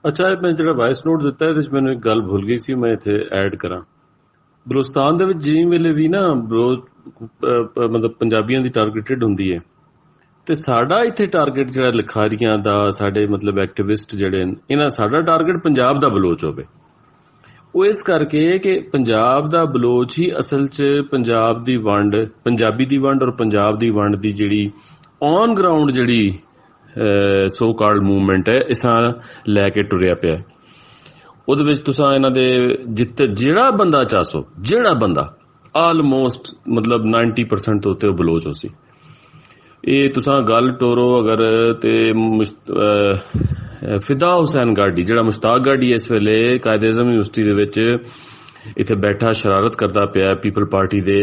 ਅੱਛਾ, ਮੈਂ ਜਿਹੜਾ ਵਾਇਸ ਨੋਟ ਦਿੱਤਾ ਇਹਦੇ ਵਿੱਚ ਮੈਨੂੰ ਇੱਕ ਗੱਲ ਭੁੱਲ ਗਈ ਸੀ, ਮੈਂ ਇੱਥੇ ਐਡ ਕਰਾਂ। ਬਲੋਚਿਸਤਾਨ ਦੇ ਵਿੱਚ ਜਿਵੇਂ ਵੇਲੇ ਵੀ ਨਾ ਮਤਲਬ ਪੰਜਾਬੀਆਂ ਦੀ ਟਾਰਗੇਟਡ ਹੁੰਦੀ ਹੈ, ਤੇ ਸਾਡਾ ਇੱਥੇ ਟਾਰਗੇਟ ਜਿਹੜਾ ਲਿਖਾਰੀਆਂ ਦਾ, ਸਾਡੇ ਮਤਲਬ ਐਕਟਿਵਿਸਟ ਜਿਹੜੇ ਨੇ, ਇਹਨਾਂ ਸਾਡਾ ਟਾਰਗੇਟ ਪੰਜਾਬ ਦਾ ਬਲੋਚ ਹੋਵੇ। ਉਹ ਇਸ ਕਰਕੇ ਕਿ ਪੰਜਾਬ ਦਾ ਬਲੋਚ ਹੀ ਅਸਲ 'ਚ ਪੰਜਾਬ ਦੀ ਵੰਡ, ਪੰਜਾਬੀ ਦੀ ਵੰਡ ਔਰ ਪੰਜਾਬ ਦੀ ਵੰਡ ਦੀ ਜਿਹੜੀ ਔਨ ਗਰਾਊਂਡ ਜਿਹੜੀ ਸੋ ਕਾਲਡ ਮੂਵਮੈਂਟ ਹੈ, ਇਸ ਨਾਲ ਲੈ ਕੇ ਟੁਰਿਆ ਪਿਆ। ਉਹਦੇ ਵਿੱਚ ਤੁਸੀਂ ਇਹਨਾਂ ਦੇ ਜਿਹੜਾ ਬੰਦਾ ਚਾਹੋ, ਜਿਹੜਾ ਬੰਦਾ ਆਲਮੋਸਟ ਮਤਲਬ 90% ਤੋਂ ਉੱਤੇ ਉਹ ਬਲੋਚ ਹੋ ਸੀ। ਇਹ ਤੁਸੀਂ ਗੱਲ ਟੋਰੋ ਅਗਰ ਤੇ ਫਿਦਾ ਹੁਸੈਨ ਗਾਡੀ, ਜਿਹੜਾ ਮੁਸ਼ਤਾਕ ਗਾਡੀ ਇਸ ਵੇਲੇ ਕਾਇਦ-ਏ-ਆਜ਼ਮ ਯੂਨੀਵਰਸਿਟੀ ਦੇ ਵਿੱਚ ਇੱਥੇ ਬੈਠਾ ਸ਼ਰਾਰਤ ਕਰਦਾ ਪਿਆ ਪੀਪਲ ਪਾਰਟੀ ਦੇ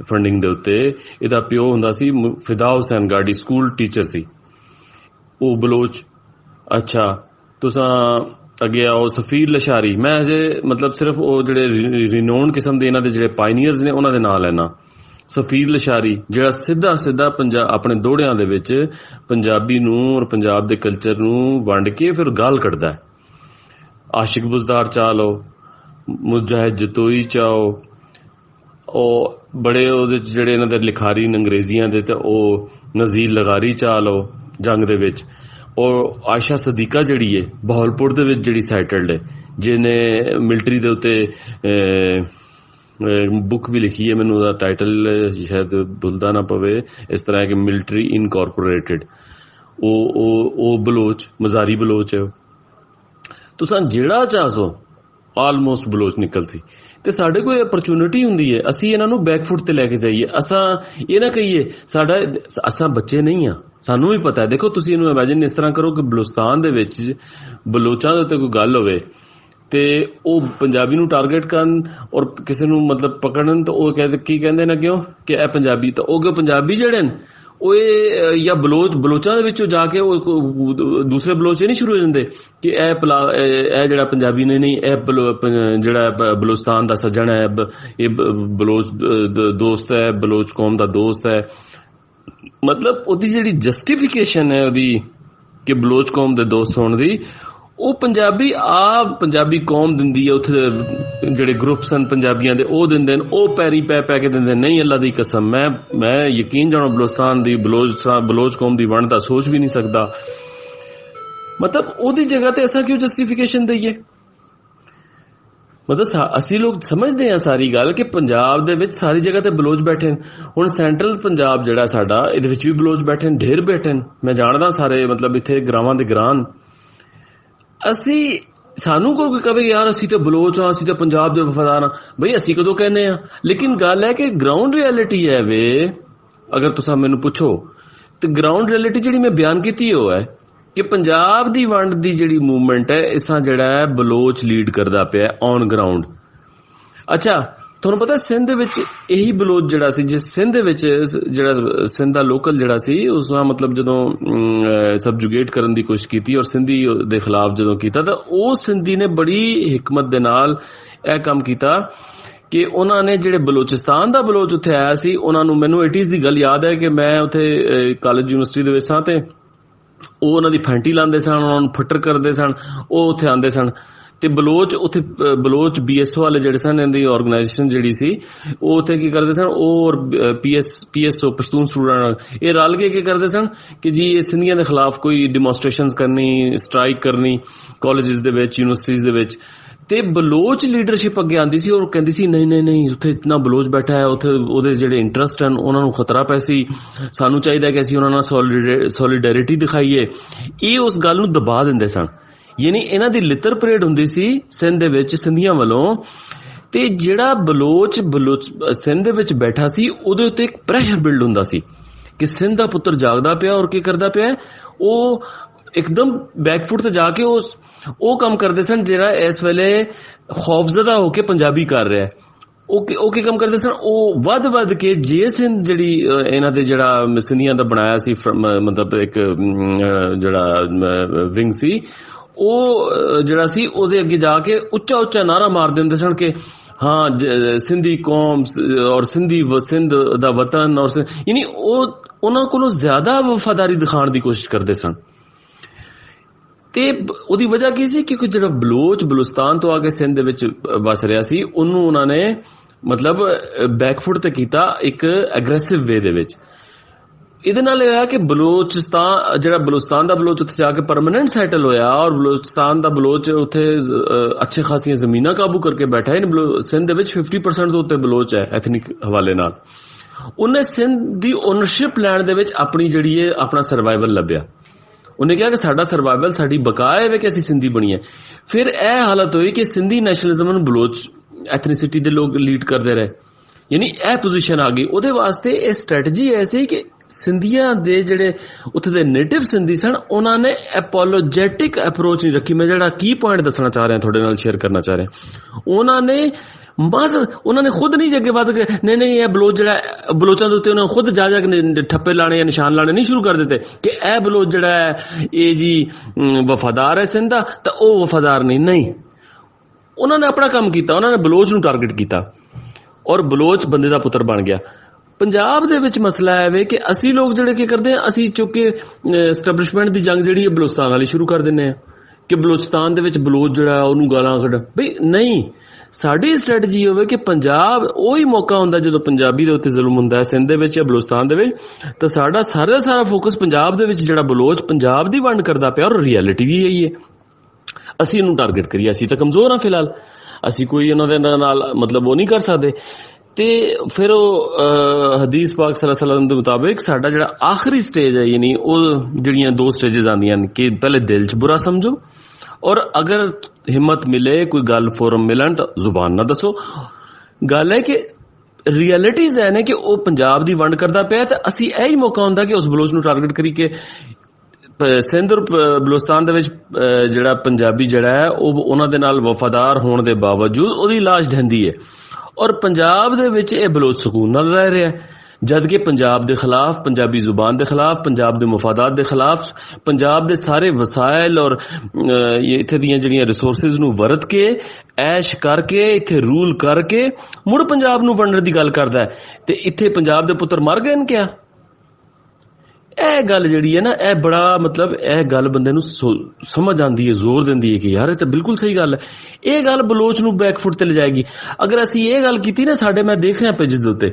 ਫੰਡਿੰਗ ਦੇ ਉੱਤੇ, ਇਹਦਾ ਪਿਓ ਹੁੰਦਾ ਸੀ ਫਿਦਾ ਹੁਸੈਨ ਗਾਡੀ, ਸਕੂਲ ਟੀਚਰ ਸੀ ਉਹ ਬਲੋਚ। ਅੱਛਾ, ਤੁਸਾਂ ਅੱਗੇ ਆਓ ਸਫੀਰ ਲਸ਼ਾਰੀ, ਮੈਂ ਅਜੇ ਮਤਲਬ ਸਿਰਫ ਉਹ ਜਿਹੜੇ ਰਿਨੋਨ ਕਿਸਮ ਦੇ ਇਹਨਾਂ ਦੇ ਜਿਹੜੇ ਪਾਇਨੀਅਰਸ ਨੇ ਉਹਨਾਂ ਦੇ ਨਾਂ ਲੈਣਾ। ਸਫੀਰ ਲਸ਼ਾਰੀ ਜਿਹੜਾ ਸਿੱਧਾ ਆਪਣੇ ਦੋੜਿਆਂ ਦੇ ਵਿੱਚ ਪੰਜਾਬੀ ਨੂੰ ਔਰ ਪੰਜਾਬ ਦੇ ਕਲਚਰ ਨੂੰ ਵੰਡ ਕੇ ਫਿਰ ਗਾਲ ਕੱਢਦਾ ਹੈ। ਆਸ਼ਿਕ ਬੁਜ਼ਦਾਰ ਚਾਹ ਲਓ, ਮੁਜਾਹਿਦ ਜਤੋਈ ਚਾਹੋ, ਉਹ ਬੜੇ ਉਹਦੇ ਜਿਹੜੇ ਇਹਨਾਂ ਦੇ ਲਿਖਾਰੀ ਅੰਗਰੇਜ਼ੀਆਂ ਦੇ, ਤੇ ਉਹ ਨਜ਼ੀਰ ਲਗਾਰੀ ਚਾਹ ਲਓ ਜੰਗ ਦੇ ਵਿੱਚ। ਔਰ ਆਇਸ਼ਾ ਸਦੀਕਾ ਜਿਹੜੀ ਹੈ ਬਹਾਵਲਪੁਰ ਦੇ ਵਿੱਚ ਜਿਹੜੀ ਸੈਟਲਡ ਹੈ, ਜਿਹਨੇ ਮਿਲਟਰੀ ਦੇ ਉੱਤੇ ਬੁੱਕ ਵੀ ਲਿਖੀ ਹੈ, ਮੈਨੂੰ ਉਹਦਾ ਟਾਈਟਲ ਸ਼ਾਇਦ ਭੁੱਲਦਾ ਨਾ ਪਵੇ, ਇਸ ਤਰ੍ਹਾਂ ਹੈ ਕਿ ਮਿਲਟਰੀ ਇਨਕੋਰਪੋਰੇਟਡ। ਉਹ ਬਲੋਚ, ਮਜ਼ਾਰੀ ਬਲੋਚ ਹੈ। ਤੁਸੀਂ ਜਿਹੜਾ ਚਾਹੋ ਆਲਮੋਸਟ ਬਲੋਚ ਨਿਕਲ ਸੀ। ਤੇ ਸਾਡੇ ਕੋਲ ਅਪਰਚੂਨਿਟੀ ਹੁੰਦੀ ਹੈ, ਅਸੀਂ ਇਹਨਾਂ ਨੂੰ ਬੈਕਫੁੱਟ ਤੇ ਲੈ ਕੇ ਜਾਈਏ। ਅਸਾਂ ਇਹ ਨਾ ਕਹੀਏ ਅਸਾਂ ਬੱਚੇ ਨਹੀਂ ਆ, ਸਾਨੂੰ ਵੀ ਪਤਾ ਹੈ। ਦੇਖੋ ਤੁਸੀਂ ਇਹਨੂੰ ਇਮੈਜਿਨ ਇਸ ਤਰ੍ਹਾਂ ਕਰੋ ਕਿ ਬਲੋਚਿਸਤਾਨ ਦੇ ਵਿੱਚ ਬਲੋਚਾਂ ਦੇ ਉੱਤੇ ਕੋਈ ਗੱਲ ਹੋਵੇ ਤੇ ਉਹ ਪੰਜਾਬੀ ਨੂੰ ਟਾਰਗੇਟ ਕਰਨ ਔਰ ਕਿਸੇ ਨੂੰ ਮਤਲਬ ਪਕੜਨ, ਤਾਂ ਉਹ ਕੀ ਕਹਿੰਦੇ ਨੇ ਕਿਉਂ ਕਿ ਇਹ ਪੰਜਾਬੀ, ਤਾਂ ਉਹ ਪੰਜਾਬੀ ਜਿਹੜੇ ਨੇ ਉਹ ਇਹ ਜਾਂ ਬਲੋਚਾਂ ਦੇ ਵਿੱਚੋਂ ਜਾ ਕੇ ਉਹ ਦੂਸਰੇ ਬਲੋਚ ਇਹ ਨਹੀਂ ਸ਼ੁਰੂ ਹੋ ਜਾਂਦੇ ਕਿ ਇਹ ਜਿਹੜਾ ਪੰਜਾਬੀ ਨੇ, ਨਹੀਂ ਇਹ ਜਿਹੜਾ ਬਲੋਚਿਸਤਾਨ ਦਾ ਸੱਜਣ ਹੈ, ਇਹ ਬਲੋਚ ਦੋਸਤ ਹੈ, ਬਲੋਚ ਕੌਮ ਦਾ ਦੋਸਤ ਹੈ। ਮਤਲਬ ਉਹਦੀ ਜਿਹੜੀ ਜਸਟੀਫਿਕੇਸ਼ਨ ਹੈ ਉਹਦੀ ਕਿ ਬਲੋਚ ਕੌਮ ਦੇ ਦੋਸਤ ਹੋਣ ਦੀ, ਉਹ ਪੰਜਾਬੀ ਕੌਮ ਦਿੰਦੀ ਹੈ। ਉੱਥੇ ਜਿਹੜੇ ਗਰੁੱਪਸ ਹਨ ਪੰਜਾਬੀਆਂ ਦੇ ਉਹ ਦਿੰਦੇ ਨੇ, ਉਹ ਪੈਰੀ ਪੈ ਕੇ ਦਿੰਦੇ। ਨਹੀਂ, ਅੱਲਾ ਦੀ ਕਸਮ, ਮੈਂ ਯਕੀਨ ਜਾਣੋ ਬਲੋਚਿਸਤਾਨ ਦੀ ਬਲੋਚ ਕੌਮ ਦੀ ਵੰਡ ਦਾ ਸੋਚ ਵੀ ਨਹੀਂ ਸਕਦਾ। ਮਤਲਬ ਉਹਦੀ ਜਗ੍ਹਾ ਤੇ ਐਸਾ ਕਿਉਂ ਜਸਟੀਫਿਕੇਸ਼ਨ ਦਈਏ? ਮਤਲਬ ਅਸੀਂ ਲੋਕ ਸਮਝਦੇ ਹਾਂ ਸਾਰੀ ਗੱਲ ਕਿ ਪੰਜਾਬ ਦੇ ਵਿੱਚ ਸਾਰੀ ਜਗ੍ਹਾ ਤੇ ਬਲੋਚ ਬੈਠੇ ਨੇ। ਹੁਣ ਸੈਂਟਰਲ ਪੰਜਾਬ ਜਿਹੜਾ ਸਾਡਾ, ਇਹਦੇ ਵਿੱਚ ਵੀ ਬਲੋਚ ਬੈਠੇ ਨੇ, ਢੇਰ ਬੈਠੇ ਨੇ, ਮੈਂ ਜਾਣਦਾ ਸਾਰੇ, ਮਤਲਬ ਇੱਥੇ ਗਰਾਵਾਂ ਦੇ ਗਰਾਨ। ਸਾਨੂੰ ਕੋਈ ਕਹੇ ਯਾਰ ਅਸੀਂ ਤਾਂ ਬਲੋਚ ਹਾਂ, ਅਸੀਂ ਤਾਂ ਪੰਜਾਬ ਦੇ ਵਫਾਦਾਰ ਹਾਂ, ਬਈ ਅਸੀਂ ਕਦੋਂ ਕਹਿੰਦੇ ਆ? ਲੇਕਿਨ ਗੱਲ ਹੈ ਕਿ ਗਰਾਊਂਡ ਰਿਐਲਿਟੀ ਹੈ ਵੇ, ਅਗਰ ਤੁਸੀਂ ਮੈਨੂੰ ਪੁੱਛੋ ਤੇ ਗਰਾਊਂਡ ਰਿਐਲਿਟੀ ਜਿਹੜੀ ਮੈਂ ਬਿਆਨ ਕੀਤੀ ਉਹ ਹੈ ਕਿ ਪੰਜਾਬ ਦੀ ਵੰਡ ਦੀ ਜਿਹੜੀ ਮੂਵਮੈਂਟ ਹੈ, ਇਸਾਂ ਜਿਹੜਾ ਹੈ ਬਲੋਚ ਲੀਡ ਕਰਦਾ ਪਿਆ ਔਨ ਗਰਾਊਂਡ। ਅੱਛਾ, ਤੁਹਾਨੂੰ ਪਤਾ ਸਿੰਧ ਦੇ ਵਿੱਚ ਇਹੀ ਬਲੋਚ ਜਿਹੜਾ ਸੀ, ਜਿਸ ਸਿੰਧ ਦੇ ਵਿੱਚ ਜਿਹੜਾ ਸਿੰਧ ਦਾ ਲੋਕਲ ਜਿਹੜਾ ਸੀ, ਉਸ ਦਾ ਮਤਲਬ ਜਦੋਂ ਸਬਜੂਗੇਟ ਕਰਨ ਦੀ ਕੋਸ਼ਿਸ਼ ਕੀਤੀ ਔਰ ਸਿੰਧੀ ਦੇ ਖਿਲਾਫ ਜਦੋਂ ਕੀਤਾ, ਤਾਂ ਉਹ ਸਿੰਧੀ ਨੇ ਬੜੀ ਹਿਕਮਤ ਦੇ ਨਾਲ ਇਹ ਕੰਮ ਕੀਤਾ ਕਿ ਉਹਨਾਂ ਨੇ ਜਿਹੜੇ ਬਲੋਚਿਸਤਾਨ ਦਾ ਬਲੋਚ ਉੱਥੇ ਆਇਆ ਸੀ, ਉਹਨਾਂ ਨੂੰ, ਮੈਨੂੰ 80s ਦੀ ਗੱਲ ਯਾਦ ਹੈ ਕਿ ਮੈਂ ਉੱਥੇ ਕਾਲਜ ਯੂਨੀਵਰਸਿਟੀ ਦੇ ਵਿੱਚ ਸਾਂ, ਤੇ ਉਹ ਉਹਨਾਂ ਦੀ ਫੈਂਟੀ ਲਾਉਂਦੇ ਸਨ, ਉਹਨਾਂ ਨੂੰ ਫੱਟਰ ਕਰਦੇ ਸਨ, ਉਹ ਉੱਥੇ ਆਉਂਦੇ ਸਨ। ਤੇ ਬਲੋਚ ਉੱਥੇ BSO ਵਾਲੇ ਜਿਹੜੇ ਸਨ, ਇਹਦੀ ਆਰਗੇਨਾਈਜੇਸ਼ਨ ਜਿਹੜੀ ਸੀ, ਉਹ ਉੱਥੇ ਕੀ ਕਰਦੇ ਸਨ, ਉਹ PSO ਪਸ਼ਤੂਨ ਸਟੂਡੈਂਟ, ਇਹ ਰਲ ਕੇ ਕੀ ਕਰਦੇ ਸਨ ਕਿ ਜੀ ਇਹ ਸਿੰਧੀਆਂ ਦੇ ਖਿਲਾਫ ਕੋਈ ਡੈਮੋਨਸਟ੍ਰੇਸ਼ਨਸ ਕਰਨੀ, ਸਟ੍ਰਾਈਕ ਕਰਨੀ ਕਾਲਜਿਸ ਦੇ ਵਿੱਚ, ਯੂਨੀਵਰਸਿਟੀਜ਼ ਦੇ ਵਿੱਚ। ਤੇ ਬਲੋਚ ਲੀਡਰਸ਼ਿਪ ਅੱਗੇ ਆਉਂਦੀ ਸੀ ਔਰ ਕਹਿੰਦੀ ਸੀ ਨਹੀਂ ਉੱਥੇ ਇਤਨਾ ਬਲੋਚ ਬੈਠਾ ਹੈ, ਉੱਥੇ ਉਹਦੇ ਜਿਹੜੇ ਇੰਟਰਸਟ ਹਨ ਉਹਨਾਂ ਨੂੰ ਖਤਰਾ ਪੈ ਸੀ, ਸਾਨੂੰ ਚਾਹੀਦਾ ਕਿ ਅਸੀਂ ਉਹਨਾਂ ਨਾਲ ਸੋਲੀਡੈਰਿਟੀ ਦਿਖਾਈਏ। ਇਹ ਉਸ ਗੱਲ ਨੂੰ ਦਬਾ ਦਿੰਦੇ ਸਨ। ਯਾਨੀ ਇਹਨਾਂ ਦੀ ਲਿੱਤਰ ਪਰੇਡ ਹੁੰਦੀ ਸੀ ਸਿੰਧ ਦੇ ਵਿੱਚ ਸਿੰਧੀਆਂ ਵੱਲੋਂ, ਤੇ ਜਿਹੜਾ ਬਲੋਚ ਸਿੰਧ ਦੇ ਵਿੱਚ ਬੈਠਾ ਸੀ ਉਹਦੇ ਉੱਤੇ ਇੱਕ ਪ੍ਰੈਸ਼ਰ ਬਿਲਡ ਹੁੰਦਾ ਸੀ ਕਿ ਸਿੰਧ ਦਾ ਪੁੱਤਰ ਜਾਗਦਾ ਪਿਆ ਔਰ ਕੀ ਕਰਦਾ ਪਿਆ, ਉਹ ਇੱਕਦਮ ਬੈਕਫੁੱਟ ਤੇ ਜਾ ਕੇ ਉਹ ਕੰਮ ਕਰਦੇ ਸਨ ਜਿਹੜਾ ਇਸ ਵੇਲੇ ਖੌਫਜ਼ਦਾ ਹੋ ਕੇ ਪੰਜਾਬੀ ਕਰ ਰਿਹਾ। ਉਹ ਕੀ ਕੰਮ ਕਰਦੇ ਸਨ, ਉਹ ਵੱਧ ਕੇ ਜੇ ਸਿੰਧ ਜਿਹੜੀ ਇਹਨਾਂ ਦੇ ਜਿਹੜਾ ਸਿੰਧੀਆਂ ਦਾ ਬਣਾਇਆ ਸੀ, ਮਤਲਬ ਇੱਕ ਜਿਹੜਾ ਵਿੰਗ ਸੀ, ਉਹ ਜਿਹੜਾ ਸੀ ਉਹਦੇ ਅੱਗੇ ਜਾ ਕੇ ਉੱਚਾ ਨਾਰਾ ਮਾਰ ਦਿੰਦੇ ਸਨ ਕਿ ਹਾਂ ਸਿੰਧੀ ਕੌਮ ਔਰ ਸਿੰਧ ਦਾ ਵਤਨ, ਔਰ ਯਾਨੀ ਉਹ ਉਹਨਾਂ ਕੋਲੋਂ ਜ਼ਿਆਦਾ ਵਫਾਦਾਰੀ ਦਿਖਾਉਣ ਦੀ ਕੋਸ਼ਿਸ਼ ਕਰਦੇ ਸਨ। ਤੇ ਉਹਦੀ ਵਜ੍ਹਾ ਕੀ ਸੀ? ਕਿਉਂਕਿ ਜਿਹੜਾ ਬਲੋਚਿਸਤਾਨ ਤੋਂ ਆ ਕੇ ਸਿੰਧ ਦੇ ਵਿੱਚ ਵਸ ਰਿਹਾ ਸੀ, ਉਹਨੂੰ ਉਹਨਾਂ ਨੇ ਮਤਲਬ ਬੈਕਫੁੱਟ ਤੇ ਕੀਤਾ ਇੱਕ ਐਗਰੈਸਿਵ ਵੇ ਦੇ ਵਿੱਚ। ਇਹਦੇ ਨਾਲ ਇਹ ਹੋਇਆ ਕਿ ਬਲੋਚਿਸਤਾਨ ਦਾ ਬਲੋਚ ਉੱਥੇ ਜਾ ਕੇ ਪਰਮਾਨੈਂਟ ਸੈਟਲ ਹੋਇਆ, ਔਰ ਬਲੋਚਿਸਤਾਨ ਦਾ ਬਲੋਚ ਉੱਥੇ ਅੱਛੇ ਖਾਸੀਆਂ ਜ਼ਮੀਨਾਂ ਕਾਬੂ ਕਰਕੇ ਬੈਠਾ ਹੈ। ਸਿੰਧ ਦੇ ਵਿੱਚ 50% ਤੋਂ ਉੱਤੇ ਬਲੋਚ ਹੈ ਐਥਨਿਕ ਹਵਾਲੇ ਨਾਲ। ਉਹਨੇ ਸਿੰਧ ਦੀ ਓਨਰਸ਼ਿਪ ਲੈਣ ਦੇ ਵਿੱਚ ਆਪਣੀ ਜਿਹੜੀ ਹੈ ਆਪਣਾ ਸਰਵਾਈਵਲ ਲੱਭਿਆ। ਉਹਨੇ ਕਿਹਾ ਕਿ ਸਾਡਾ ਸਰਵਾਈਵਲ, ਸਾਡੀ ਬਕਾ ਹੈ ਕਿ ਅਸੀਂ ਸਿੰਧੀ ਬਣੀਏ। ਫਿਰ ਇਹ ਹਾਲਤ ਹੋਈ ਕਿ ਸਿੰਧੀ ਨੈਸ਼ਨਲਿਜ਼ਮ ਨੂੰ ਬਲੋਚ ਐਥਨੀਸਿਟੀ ਦੇ ਲੋਕ ਲੀਡ ਕਰਦੇ ਰਹੇ, ਯਾਨੀ ਇਹ ਪੋਜੀਸ਼ਨ ਆ ਗਈ। ਉਹਦੇ ਵਾਸਤੇ ਇਹ ਸਟ੍ਰੈਟਜੀ ਐਸੀ ਕਿ ਸਿੰਧੀਆਂ ਦੇ ਜਿਹੜੇ ਉੱਥੇ ਦੇ ਨੇਟਿਵ ਸਿੰਧੀ ਸਨ, ਉਹਨਾਂ ਨੇ ਐਪੋਲੋਜੈਟਿਕ ਅਪਰੋਚ ਨਹੀਂ ਰੱਖੀ। ਮੈਂ ਜਿਹੜਾ ਕੀ ਪੁਆਇੰਟ ਦੱਸਣਾ ਚਾਹ ਰਿਹਾ, ਤੁਹਾਡੇ ਨਾਲ ਸ਼ੇਅਰ ਕਰਨਾ ਚਾਹ ਰਿਹਾ, ਉਹਨਾਂ ਨੇ ਖੁਦ ਨਹੀਂ ਅੱਗੇ ਵੱਧ ਕੇ ਨਹੀਂ ਇਹ ਬਲੋਚ ਜਿਹੜਾ ਬਲੋਚਾਂ ਦੇ ਉੱਤੇ ਉਹਨਾਂ ਖੁਦ ਜਾ ਕੇ ਠੱਪੇ ਲਾਣੇ ਜਾਂ ਨਿਸ਼ਾਨ ਲਾਣੇ ਨਹੀਂ ਸ਼ੁਰੂ ਕਰ ਦਿੱਤੇ ਕਿ ਇਹ ਬਲੋਚ ਜਿਹੜਾ ਹੈ ਇਹ ਜੀ ਵਫਾਦਾਰ ਹੈ ਸਿੰਧ ਦਾ, ਤਾਂ ਉਹ ਵਫਾਦਾਰ ਨਹੀਂ। ਉਹਨਾਂ ਨੇ ਆਪਣਾ ਕੰਮ ਕੀਤਾ, ਉਹਨਾਂ ਨੇ ਬਲੋਚ ਨੂੰ ਟਾਰਗੇਟ ਕੀਤਾ, ਔਰ ਬਲੋਚ ਬੰਦੇ ਦਾ ਪੁੱਤਰ ਬਣ ਗਿਆ। ਪੰਜਾਬ ਦੇ ਵਿੱਚ ਮਸਲਾ ਹੈ ਵੇ ਕਿ ਅਸੀਂ ਲੋਕ ਜਿਹੜੇ ਕੀ ਕਰਦੇ ਹਾਂ, ਅਸੀਂ ਚੁੱਕ ਕੇ ਐਸਟੈਬਲਿਸ਼ਮੈਂਟ ਦੀ ਜੰਗ ਜਿਹੜੀ ਹੈ ਬਲੋਚਿਸਤਾਨ ਵਾਲੀ ਸ਼ੁਰੂ ਕਰ ਦਿੰਦੇ ਹਾਂ ਕਿ ਬਲੋਚਿਸਤਾਨ ਦੇ ਵਿੱਚ ਬਲੋਚ ਜਿਹੜਾ ਉਹਨੂੰ ਗਾਲਾਂ ਕੱਢ। ਬਈ ਨਹੀਂ, ਸਾਡੀ ਸਟ੍ਰੈਟਜੀ ਹੋਵੇ ਕਿ ਪੰਜਾਬ ਉਹੀ ਮੌਕਾ ਹੁੰਦਾ ਜਦੋਂ ਪੰਜਾਬੀ ਦੇ ਉੱਤੇ ਜ਼ੁਲਮ ਹੁੰਦਾ ਹੈ ਸਿੰਧ ਦੇ ਵਿੱਚ ਜਾਂ ਬਲੋਚਿਸਤਾਨ ਦੇ ਵਿੱਚ, ਤਾਂ ਸਾਡਾ ਸਾਰਾ ਫੋਕਸ ਪੰਜਾਬ ਦੇ ਵਿੱਚ ਜਿਹੜਾ ਬਲੋਚ ਪੰਜਾਬ ਦੀ ਵੰਡ ਕਰਦਾ ਪਿਆ, ਔਰ ਰਿਐਲਿਟੀ ਵੀ ਇਹੀ ਹੈ, ਅਸੀਂ ਇਹਨੂੰ ਟਾਰਗੇਟ ਕਰੀਏ। ਅਸੀਂ ਤਾਂ ਕਮਜ਼ੋਰ ਹਾਂ ਫਿਲਹਾਲ, ਅਸੀਂ ਕੋਈ ਉਹਨਾਂ ਦੇ ਨਾਲ ਮਤਲਬ ਉਹ ਨਹੀਂ ਕਰ ਸਕਦੇ। ਤੇ ਫਿਰ ਉਹ ਹਦੀਸ ਪਾਕ ਸੱਲੱਲਾਹੁ ਅਲੈहि ਵਸੱਲਮ ਦੇ ਮੁਤਾਬਿਕ ਸਾਡਾ ਜਿਹੜਾ ਆਖਰੀ ਸਟੇਜ ਹੈ, ਯਾਨੀ ਉਹ ਜਿਹੜੀਆਂ 2 ਸਟੇਜਸ ਆਉਂਦੀਆਂ ਨੇ ਕਿ ਪਹਿਲੇ ਦਿਲ 'ਚ ਬੁਰਾ ਸਮਝੋ, ਔਰ ਅਗਰ ਹਿੰਮਤ ਮਿਲੇ ਕੋਈ ਗੱਲ ਫੋਰਮ ਮਿਲਣ ਤਾਂ ਜ਼ੁਬਾਨ ਨਾ ਦੱਸੋ। ਗੱਲ ਹੈ ਕਿ ਰਿਐਲਿਟੀਜ਼ ਹੈ ਨੇ ਕਿ ਉਹ ਪੰਜਾਬ ਦੀ ਵੰਡ ਕਰਦਾ ਪਿਆ, ਤੇ ਅਸੀਂ ਇਹੀ ਮੌਕਾ ਹੁੰਦਾ ਕਿ ਉਸ ਬਲੋਚ ਨੂੰ ਟਾਰਗੇਟ ਕਰੀ ਕੇ ਸਿੰਧ ਔਰ ਬਲੋਚਿਸਤਾਨ ਦੇ ਵਿੱਚ ਜਿਹੜਾ ਪੰਜਾਬੀ ਜਿਹੜਾ ਹੈ ਉਹ ਉਹਨਾਂ ਦੇ ਨਾਲ ਵਫਾਦਾਰ ਹੋਣ ਦੇ ਬਾਵਜੂਦ ਉਹਦੀ ਲਾਸ਼ ਢਹਿੰਦੀ ਹੈ, ਔਰ ਪੰਜਾਬ ਦੇ ਵਿੱਚ ਇਹ ਬਲੋਚ ਸਕੂਨ ਨਾਲ ਰਹਿ ਰਿਹਾ ਹੈ, ਜਦ ਕਿ ਪੰਜਾਬ ਦੇ ਖਿਲਾਫ, ਪੰਜਾਬੀ ਜ਼ੁਬਾਨ ਦੇ ਖਿਲਾਫ, ਪੰਜਾਬ ਦੇ ਮਫਾਦਾਤ ਦੇ ਖਿਲਾਫ, ਪੰਜਾਬ ਦੇ ਸਾਰੇ ਵਸਾਇਲ ਔਰ ਇੱਥੇ ਦੀਆਂ ਜਿਹੜੀਆਂ ਰਿਸੋਰਸਿਸ ਨੂੰ ਵਰਤ ਕੇ ਐਸ਼ ਕਰਕੇ ਇੱਥੇ ਰੂਲ ਕਰਕੇ ਮੁੜ ਪੰਜਾਬ ਨੂੰ ਵੰਡਣ ਦੀ ਗੱਲ ਕਰਦਾ ਹੈ। ਤੇ ਇੱਥੇ ਪੰਜਾਬ ਦੇ ਪੁੱਤਰ ਮਰ ਗਏ ਨੇ ਕਿਆ? ਇਹ ਗੱਲ ਜਿਹੜੀ ਹੈ ਨਾ, ਇਹ ਬੜਾ ਮਤਲਬ ਇਹ ਗੱਲ ਬੰਦੇ ਨੂੰ ਸਮਝ ਆਉਂਦੀ ਹੈ, ਜ਼ੋਰ ਦਿੰਦੀ ਹੈ ਕਿ ਯਾਰ ਇਹ ਤਾਂ ਬਿਲਕੁਲ ਸਹੀ ਗੱਲ ਹੈ। ਇਹ ਗੱਲ ਬਲੋਚ ਨੂੰ ਬੈਕਫੁੱਟ ਤੇ ਲਿਜਾਏਗੀ। ਅਗਰ ਅਸੀਂ ਇਹ ਗੱਲ ਕੀਤੀ ਨਾ, ਸਾਡੇ ਮੈਂ ਦੇਖ ਰਿਹਾ ਪੇਜਿਸ ਦੇ ਉੱਤੇ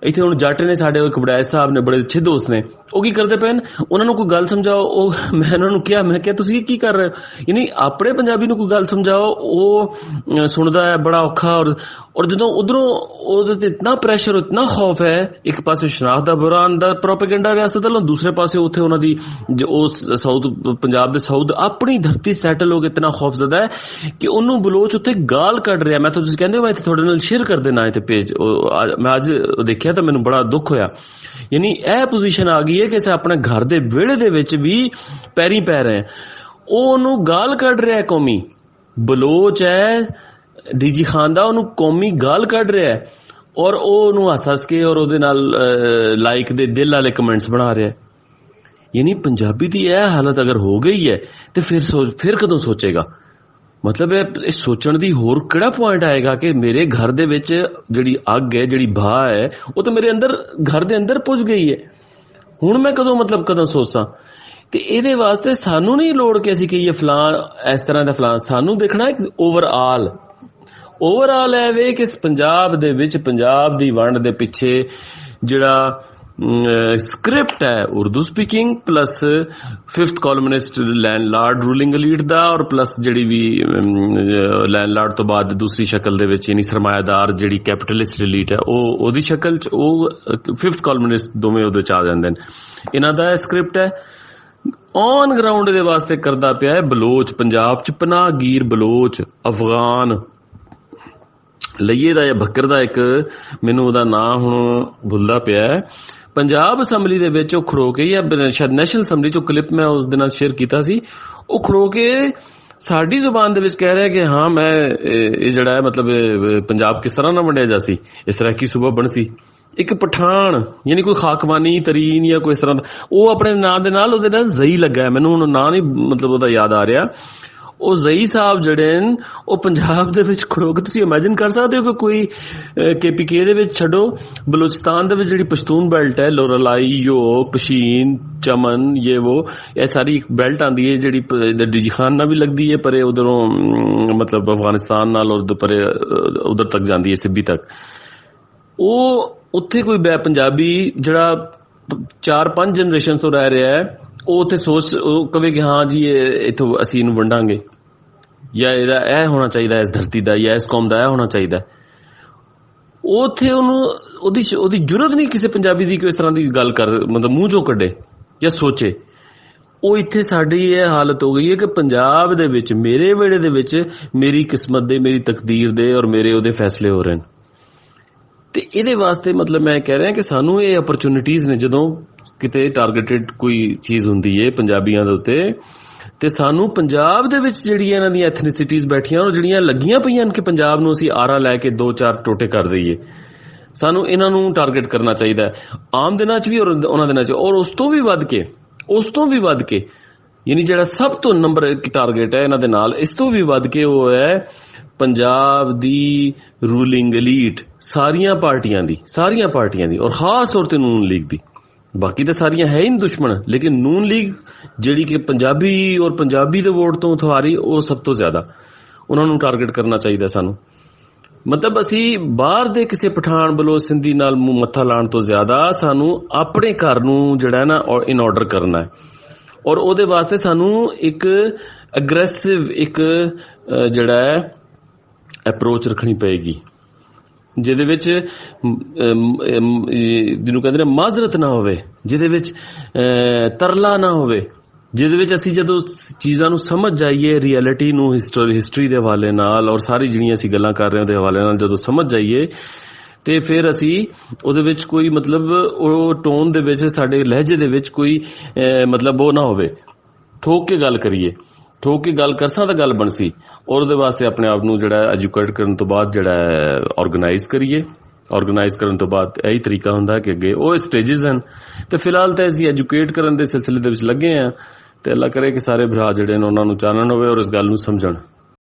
ਇੱਥੇ ਹੁਣ ਜੱਟ ਨੇ ਸਾਡੇ ਇੱਕ ਵਡਾਇਤ ਸਾਹਿਬ ਨੇ, ਬੜੇ ਅੱਛੇ ਦੋਸਤ ਨੇ, ਉਹ ਕੀ ਕਰਦੇ ਪਏ ਨੇ, ਉਹਨਾਂ ਨੂੰ ਕੋਈ ਗੱਲ ਸਮਝਾਓ। ਉਹ ਮੈਂ ਉਹਨਾਂ ਨੂੰ ਕਿਹਾ, ਮੈਂ ਕਿਹਾ ਤੁਸੀਂ ਕੀ ਕਰ ਰਹੇ ਹੋ, ਯਾਨੀ ਆਪਣੇ ਪੰਜਾਬੀ ਨੂੰ ਕੋਈ ਗੱਲ ਸਮਝਾਓ, ਉਹ ਸੁਣਦਾ ਹੈ ਬੜਾ ਔਖਾ। ਔਰ ਜਦੋਂ ਉਧਰੋਂ ਉਹਦੇ ਤੇ ਇਤਨਾ ਪ੍ਰੈਸ਼ਰ, ਇਤਨਾ ਖੌਫ ਹੈ, ਇੱਕ ਪਾਸੇ ਸ਼ਨਾਖਤ ਦਾ ਬੁਰਾ ਦਾ ਪ੍ਰੋਪੇਗੈਂਡਾ ਰਿਆਸਤ ਵੱਲੋਂ, ਦੂਸਰੇ ਪਾਸੇ ਉੱਥੇ ਉਹਨਾਂ ਦੀ ਪੰਜਾਬ ਦੇ ਸਾਊਥ ਆਪਣੀ ਧਰਤੀ ਸੈਟਲ ਹੋ ਕੇ ਇਤਨਾ ਖੌਫਜ਼ਦਾ ਹੈ ਕਿ ਉਹਨੂੰ ਬਲੋਚ ਉੱਥੇ ਗਾਲ ਕੱਢ ਰਿਹਾ। ਮੈਂ ਤਾਂ ਤੁਸੀਂ ਕਹਿੰਦੇ ਹੋ ਮੈਂ ਇੱਥੇ ਤੁਹਾਡੇ ਨਾਲ ਸ਼ੇਅਰ ਕਰ ਦੇਣਾ ਇੱਥੇ ਪੇਜ, ਮੈਂ ਅੱਜ ਦੇਖਿਆ ਤਾਂ ਮੈਨੂੰ ਬੜਾ ਦੁੱਖ ਹੋਇਆ। ਯਾਨੀ ਇਹ ਪੋਜੀਸ਼ਨ ਆ ਗਈ ਹੈ ਕਿ ਅਸੀਂ ਆਪਣੇ ਘਰ ਦੇ ਵਿਹੜੇ ਦੇ ਵਿੱਚ ਵੀ ਪੈਰੀ ਪੈ ਰਹੇ, ਉਹ ਉਹਨੂੰ ਗਾਲ ਕੱਢ ਰਿਹਾ। ਕੌਮੀ ਬਲੋਚ ਹੈ ਡੀਜੀ ਖਾਨ ਦਾ, ਉਹਨੂੰ ਕੌਮੀ ਗਾਲ ਕੱਢ ਰਿਹਾ ਹੈ, ਔਰ ਉਹ ਉਹਨੂੰ ਹੱਸ ਕੇ ਔਰ ਉਹਦੇ ਨਾਲ ਲਾਈਕ ਦੇ ਦਿਲ ਵਾਲੇ ਕਮੈਂਟਸ ਬਣਾ ਰਿਹਾ। ਯਾਨੀ ਪੰਜਾਬੀ ਦੀ ਇਹ ਹਾਲਤ ਅਗਰ ਹੋ ਗਈ ਹੈ ਤੇ ਫਿਰ ਕਦੋਂ ਸੋਚੇਗਾ? ਮਤਲਬ ਇਹ ਸੋਚਣ ਦੀ ਹੋਰ ਕਿਹੜਾ ਪੁਆਇੰਟ ਆਏਗਾ ਕਿ ਮੇਰੇ ਘਰ ਦੇ ਵਿੱਚ ਜਿਹੜੀ ਅੱਗ ਹੈ, ਜਿਹੜੀ ਬਾਹ ਹੈ, ਉਹ ਤਾਂ ਮੇਰੇ ਅੰਦਰ ਘਰ ਦੇ ਅੰਦਰ ਪੁੱਜ ਗਈ ਹੈ, ਹੁਣ ਮੈਂ ਕਦੋਂ ਸੋਚਾਂ? ਤੇ ਇਹਦੇ ਵਾਸਤੇ ਸਾਨੂੰ ਨਹੀਂ ਲੋੜ ਕਿ ਅਸੀਂ ਕਹੀਏ ਫਲਾਂ ਇਸ ਤਰ੍ਹਾਂ ਦਾ ਫਲਾਂ, ਸਾਨੂੰ ਦੇਖਣਾ ਇੱਕ ਓਵਰਆਲ ਹੈ ਵੇ ਕਿ ਪੰਜਾਬ ਦੇ ਵਿੱਚ ਪੰਜਾਬ ਦੀ ਵੰਡ ਦੇ ਪਿੱਛੇ ਜਿਹੜਾ ਸਕ੍ਰਿਪਟ ਹੈ Urdu speaking plus 5th colonist landlord ruling elite ਦਾ, ਔਰ ਪਲੱਸ ਜਿਹੜੀ ਵੀ ਲੈਂਡਲਾਰਡ ਤੋਂ ਬਾਅਦ ਦੂਸਰੀ ਸ਼ਕਲ ਦੇ ਵਿੱਚ ਯਾਨੀ ਸਰਮਾਇਆਦਾਰ ਜਿਹੜੀ ਕੈਪੀਟਲਿਸਟ ਐਲੀਟ ਹੈ, ਉਹ ਉਹਦੀ ਸ਼ਕਲ 'ਚ, ਉਹ 5th ਕਾਲੋਨਿਸਟ ਦੋਵੇਂ ਉਹਦੇ 'ਚ ਆ ਜਾਂਦੇ ਨੇ। ਇਹਨਾਂ ਦਾ ਇਹ ਸਕ੍ਰਿਪਟ ਹੈ, ਔਨ ਗਰਾਊਂਡ ਦੇ ਵਾਸਤੇ ਕਰਦਾ ਪਿਆ ਹੈ ਬਲੋਚ। ਪੰਜਾਬ 'ਚ ਪਨਾਹਗੀਰ ਬਲੋਚ, ਅਫਗਾਨ ਲਈਏ ਦਾ ਜਾਂ ਬੱਕਰ ਦਾ ਇੱਕ, ਮੈਨੂੰ ਉਹਦਾ ਨਾਂ ਹੁਣ ਭੁੱਲਦਾ ਪਿਆ ਹੈ, ਪੰਜਾਬ ਅਸੈਂਬਲੀ ਦੇ ਵਿੱਚ ਉਹ ਖੜੋ ਕੇ, ਜਾਂ ਸ਼ਾਇਦ ਨੈਸ਼ਨਲ ਅਸੈਂਬਲੀ 'ਚ ਕਲਿੱਪ ਮੈਂ ਉਸ ਦੇ ਨਾਲ ਸ਼ੇਅਰ ਕੀਤਾ ਸੀ, ਉਹ ਖੜੋ ਕੇ ਸਾਡੀ ਜ਼ੁਬਾਨ ਦੇ ਵਿੱਚ ਕਹਿ ਰਿਹਾ ਕਿ ਹਾਂ ਮੈਂ ਇਹ ਜਿਹੜਾ ਹੈ ਮਤਲਬ ਪੰਜਾਬ ਕਿਸ ਤਰ੍ਹਾਂ ਨਾ ਵੰਡਿਆ ਜਾ ਸੀ, ਇਸ ਤਰ੍ਹਾਂ ਕੀ ਸੂਬਾ ਬਣ ਸੀ। ਇੱਕ ਪਠਾਨ ਯਾਨੀ ਕੋਈ ਖਾਕਵਾਨੀ ਤਰੀਨ ਜਾਂ ਕੋਈ ਇਸ ਤਰ੍ਹਾਂ ਦਾ, ਉਹ ਆਪਣੇ ਨਾਂ ਦੇ ਨਾਲ ਉਹਦੇ ਨਾਲ ਜ਼ਈ ਲੱਗਾ ਹੈ, ਮੈਨੂੰ ਹੁਣ ਨਾਂ ਨਹੀਂ ਮਤਲਬ ਉਹਦਾ ਯਾਦ ਆ ਰਿਹਾ, ਉਹ ਜ਼ਈ ਸਾਹਿਬ ਜਿਹੜੇ ਨੇ ਉਹ ਪੰਜਾਬ ਦੇ ਵਿੱਚ ਖੜੋ ਕੇ ਤੁਸੀਂ ਇਮੇਜਿਨ ਕਰ ਸਕਦੇ ਹੋ ਕਿ ਕੋਈ KPK ਦੇ ਵਿੱਚ ਛੱਡੋ, ਬਲੋਚਿਸਤਾਨ ਦੇ ਵਿੱਚ ਜਿਹੜੀ ਪਸ਼ਤੂਨ ਬੈਲਟ ਹੈ, ਲੋਰलाई, ਯੋਕ, ਪਸ਼ੀਨ, ਚਮਨ, ਇਹ ਸਾਰੀ ਇੱਕ ਬੈਲਟ ਆਉਂਦੀ ਹੈ ਜਿਹੜੀ ਡੀਜੀ ਖਾਨ ਨਾਲ ਵੀ ਲੱਗਦੀ ਹੈ ਪਰੇ ਉਧਰੋਂ, ਮਤਲਬ ਅਫਗਾਨਿਸਤਾਨ ਨਾਲ ਉਧਰ ਪਰੇ ਉਧਰ ਤੱਕ ਜਾਂਦੀ ਹੈ ਸਿੱਬੀ ਤੱਕ। ਉਹ ਉੱਥੇ ਕੋਈ ਪੰਜਾਬੀ ਜਿਹੜਾ 4-5 ਜਨਰੇਸ਼ਨ ਤੋਂ ਰਹਿ ਰਿਹਾ ਹੈ, ਉਹ ਉੱਥੇ ਉਹ ਕਵੇ ਕਿ ਹਾਂ ਜੀ ਇਹ ਇੱਥੋਂ ਅਸੀਂ ਇਹਨੂੰ ਵੰਡਾਂਗੇ, ਜਾਂ ਇਹਦਾ ਇਹ ਹੋਣਾ ਚਾਹੀਦਾ ਇਸ ਧਰਤੀ ਦਾ, ਜਾਂ ਇਸ ਕੌਮ ਦਾ ਇਹ ਹੋਣਾ ਚਾਹੀਦਾ। ਉਹ ਉੱਥੇ ਉਹਦੀ ਜੁਰਤ ਨਹੀਂ ਕਿਸੇ ਪੰਜਾਬੀ ਦੀ ਇਸ ਤਰ੍ਹਾਂ ਦੀ ਗੱਲ ਮਤਲਬ ਮੂੰਹ ਚੋਂ ਕੱਢੇ ਜਾਂ ਸੋਚੇ। ਉਹ ਇੱਥੇ ਸਾਡੀ ਇਹ ਹਾਲਤ ਹੋ ਗਈ ਹੈ ਕਿ ਪੰਜਾਬ ਦੇ ਵਿੱਚ ਮੇਰੇ ਵੇੜੇ ਦੇ ਵਿੱਚ ਮੇਰੀ ਕਿਸਮਤ ਦੇ, ਮੇਰੀ ਤਕਦੀਰ ਦੇ ਔਰ ਮੇਰੇ ਉਹਦੇ ਫੈਸਲੇ ਹੋ ਰਹੇ ਨੇ। ਤੇ ਇਹਦੇ ਵਾਸਤੇ ਮਤਲਬ ਮੈਂ ਕਹਿ ਰਿਹਾ ਕਿ ਸਾਨੂੰ ਇਹ ਅਪਰਚੁਨਿਟੀਜ਼ ਨੇ, ਜਦੋਂ ਕਿਤੇ ਟਾਰਗੇਟਡ ਕੋਈ ਚੀਜ਼ ਹੁੰਦੀ ਹੈ ਪੰਜਾਬੀਆਂ ਦੇ ਉੱਤੇ, ਤੇ ਸਾਨੂੰ ਪੰਜਾਬ ਦੇ ਵਿੱਚ ਜਿਹੜੀਆਂ ਇਹਨਾਂ ਦੀਆਂ ਐਥਨਿਸਿਟੀਜ਼ ਬੈਠੀਆਂ ਔਰ ਜਿਹੜੀਆਂ ਲੱਗੀਆਂ ਪਈਆਂ ਕਿ ਪੰਜਾਬ ਨੂੰ ਅਸੀਂ ਆਰਾ ਲੈ ਕੇ 2-4 ਟੋਟੇ ਕਰ ਦਈਏ, ਸਾਨੂੰ ਇਹਨਾਂ ਨੂੰ ਟਾਰਗੇਟ ਕਰਨਾ ਚਾਹੀਦਾ ਆਮ ਦਿਨਾਂ 'ਚ ਵੀ ਔਰ ਉਹਨਾਂ ਦਿਨਾਂ 'ਚ। ਔਰ ਉਸ ਤੋਂ ਵੀ ਵੱਧ ਕੇ ਯਾਨੀ ਜਿਹੜਾ ਸਭ ਤੋਂ ਨੰਬਰ 1 ਟਾਰਗੇਟ ਹੈ ਇਹਨਾਂ ਦੇ ਨਾਲ, ਇਸ ਤੋਂ ਵੀ ਵੱਧ ਕੇ ਉਹ ਹੈ ਪੰਜਾਬ ਦੀ ਰੂਲਿੰਗ ਐਲੀਟ, ਸਾਰੀਆਂ ਪਾਰਟੀਆਂ ਦੀ ਔਰ ਖਾਸ ਤੌਰ ਤੇ ਨੂਨ ਲੀਗ ਦੀ। ਬਾਕੀ ਤਾਂ ਸਾਰੀਆਂ ਹੈ ਹੀ ਨਹੀਂ ਦੁਸ਼ਮਣ, ਲੇਕਿਨ ਨੂਨ ਲੀਗ ਜਿਹੜੀ ਕਿ ਪੰਜਾਬੀ ਦੇ ਵੋਟ ਤੋਂ ਉਥਾਰੀ, ਉਹ ਸਭ ਤੋਂ ਜ਼ਿਆਦਾ ਉਹਨਾਂ ਨੂੰ ਟਾਰਗੇਟ ਕਰਨਾ ਚਾਹੀਦਾ ਸਾਨੂੰ। ਮਤਲਬ ਅਸੀਂ ਬਾਹਰ ਦੇ ਕਿਸੇ ਪਠਾਨ ਬਲੋਚ ਸਿੰਧੀ ਨਾਲ ਮੂੰਹ ਮੱਥਾ ਲਾਉਣ ਤੋਂ ਜ਼ਿਆਦਾ ਸਾਨੂੰ ਆਪਣੇ ਘਰ ਨੂੰ ਜਿਹੜਾ ਹੈ ਨਾ ਇਨ ਆਰਡਰ ਕਰਨਾ ਹੈ, ਔਰ ਉਹਦੇ ਵਾਸਤੇ ਸਾਨੂੰ ਇੱਕ ਅਗਰੈਸਿਵ ਇੱਕ ਜਿਹੜਾ ਹੈ ਅਪਰੋਚ ਰੱਖਣੀ ਪਏਗੀ, ਜਿਹਦੇ ਵਿੱਚ ਜਿਹਨੂੰ ਕਹਿੰਦੇ ਨੇ ਮਾਜ਼ਰਤ ਨਾ ਹੋਵੇ, ਜਿਹਦੇ ਵਿੱਚ ਤਰਲਾ ਨਾ ਹੋਵੇ, ਜਿਹਦੇ ਵਿੱਚ ਅਸੀਂ ਜਦੋਂ ਚੀਜ਼ਾਂ ਨੂੰ ਸਮਝ ਜਾਈਏ, ਰਿਐਲਿਟੀ ਨੂੰ ਹਿਸਟਰੀ ਦੇ ਹਵਾਲੇ ਨਾਲ ਔਰ ਸਾਰੀ ਜਿਹੜੀਆਂ ਅਸੀਂ ਗੱਲਾਂ ਕਰ ਰਹੇ ਹਾਂ ਉਹਦੇ ਹਵਾਲੇ ਨਾਲ ਜਦੋਂ ਸਮਝ ਜਾਈਏ, ਤੇ ਫਿਰ ਅਸੀਂ ਉਹਦੇ ਵਿੱਚ ਕੋਈ ਮਤਲਬ ਉਹ ਟੋਨ ਦੇ ਵਿੱਚ, ਸਾਡੇ ਲਹਿਜੇ ਦੇ ਵਿੱਚ ਕੋਈ ਮਤਲਬ ਉਹ ਨਾ ਹੋਵੇ, ਠੋਕ ਕੇ ਗੱਲ ਕਰੀਏ, ਠੋਕ ਕੇ ਗੱਲ ਕਰਸਾਂ ਤਾਂ ਗੱਲ ਬਣਸੀ। ਔਰ ਉਹਦੇ ਵਾਸਤੇ ਆਪਣੇ ਆਪ ਨੂੰ ਜਿਹੜਾ ਐਜੂਕੇਟ ਕਰਨ ਤੋਂ ਬਾਅਦ ਜਿਹੜਾ ਆਰਗੇਨਾਈਜ਼ ਕਰੀਏ। ਆਰਗੇਨਾਈਜ਼ ਕਰਨ ਤੋਂ ਬਾਅਦ ਇਹੀ ਤਰੀਕਾ ਹੁੰਦਾ ਕਿ ਅੱਗੇ ਉਹ ਸਟੇਜਸ ਹਨ, ਤੇ ਫਿਲਹਾਲ ਤਾਂ ਅਸੀਂ ਐਜੂਕੇਟ ਕਰਨ ਦੇ ਸਿਲਸਿਲੇ ਦੇ ਵਿੱਚ ਲੱਗੇ ਹਾਂ, ਤੇ ਅੱਲਾ ਕਰੇ ਕਿ ਸਾਰੇ ਭਰਾ ਜਿਹੜੇ ਨੇ ਉਹਨਾਂ ਨੂੰ ਚਾਨਣ ਹੋਵੇ ਔਰ ਇਸ ਗੱਲ ਨੂੰ ਸਮਝਣ।